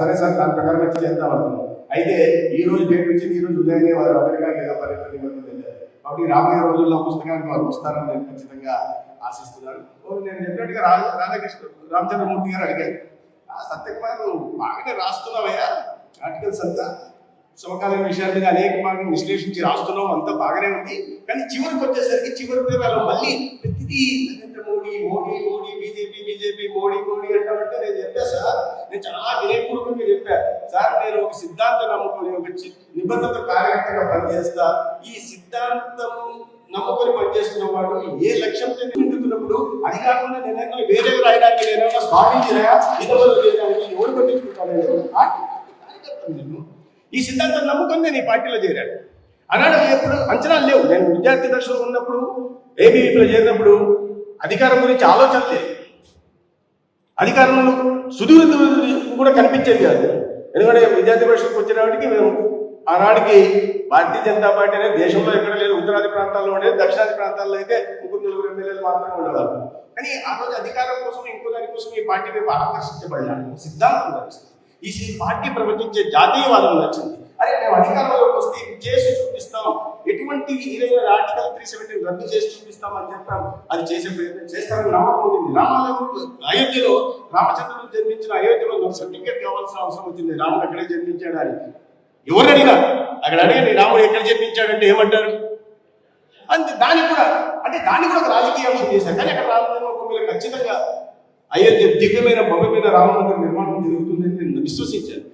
సరే సార్ దాని ప్రకారం వచ్చి చేద్దాం అనుకున్నాం. అయితే ఈ రోజు డేట్ వచ్చింది, ఈ రోజు ఉదయాన్నే వారు అమెరికాకి ఏదో పర్యటన నిమిత్తం వెళ్ళారు. కాబట్టి రాబోయే రోజుల్లో పుస్తకానికి వారు వస్తారని నేను ఖచ్చితంగా ఆశిస్తున్నాను. నేను చెప్పినట్టుగా రామచంద్రమూర్తి గారు అడిగారు, సత్యకుమార్ బాగానే రాస్తున్నావయ్యా ఆర్టికల్స్ అంతా, సమకాలీన విషయాల మీద అనేక బాగా విశ్లేషించి రాస్తున్నాం, అంతా బాగానే ఉంది. కానీ చివరికి వచ్చేసరికి చివరి పేరాలు మళ్ళీ ప్రతిదీ నరేంద్ర మోడీ మోడీ మోడీ బీజేపీ బీజేపీ మోడీ మోడీ అంటామంటే నేను చెప్పా సార్, నేను చాలా వినయపూర్వకంగా చెప్పా సార్, నేను ఒక సిద్ధాంతం నమ్ముకొని ఒక నిబద్ధత కార్యకర్తగా పనిచేస్తా. ఈ సిద్ధాంతం నమ్ముకొని పనిచేస్తున్న వాడు ఏ లక్ష్యంతో నిండుతున్నప్పుడు అది కాకుండా నేనైనా వేరే రాయడానికి నేనైనా సాధించినా ఇతరులు చేయడానికి ఎవరు పట్టించుకుంటాను? నేను ఈ సిద్ధాంతం నమ్ముకొని నేను ఈ పార్టీలో చేరాను. అలాంటి ఎప్పుడు అంచనాలు లేవు. నేను విద్యార్థి దశలో ఉన్నప్పుడు ఏబీవీపీలో చేరినప్పుడు అధికారం గురించి ఆలోచన లేదు, అధికారంలో సుదూర కూడా కనిపించేది కాదు. ఎందుకంటే విద్యార్థి పరిషత్కి వచ్చిన వాటికి మేము ఆనాడికి భారతీయ జనతా పార్టీ అనేది దేశంలో ఎక్కడ లేదు, ఉత్తరాది ప్రాంతాల్లో ఉండేది, దక్షిణాది ప్రాంతాల్లో అయితే 3-4 ఎమ్మెల్యేలు మాత్రమే ఉండేవాళ్ళు. కానీ ఆ రోజు అధికారం కోసం ఇంకో దానికోసం ఈ పార్టీ వైపు ఆకర్షించబడ్డాను. సిద్ధాంతం నచ్చింది, ఈ పార్టీ ప్రవచించే జాతీయవాదం నచ్చింది. అరే మేము అధికారంలోకి వస్తే చేసి చూపిస్తాం, ఎటువంటి ఏదైనా ఆర్టికల్ 370 రద్దు చేసి చూపిస్తాం అని చెప్పాం. అది చేసే ప్రయత్నం చేస్తారని నమ్మకం ఉంటుంది. రామాలయంలో అయోధ్యలో రామచంద్రుడు జన్మించిన అయోధ్యలో నాకు సర్టిఫికేట్ కావాల్సిన అవసరం వచ్చింది. రాముడు అక్కడే జన్మించాడు అని ఎవరు అడిగినా, అక్కడ అడిగి రాముడు ఎక్కడ జన్మించాడంటే ఏమంటారు? అంతే. దాన్ని కూడా ఒక రాజకీయ అంశం చేశారు. కానీ అక్కడ రామచంద్ర ఖచ్చితంగా అయోధ్య దివ్యమైన భవ్యమైన రామ మందిర నిర్మాణం జరుగుతుందని నేను విశ్వసించాను.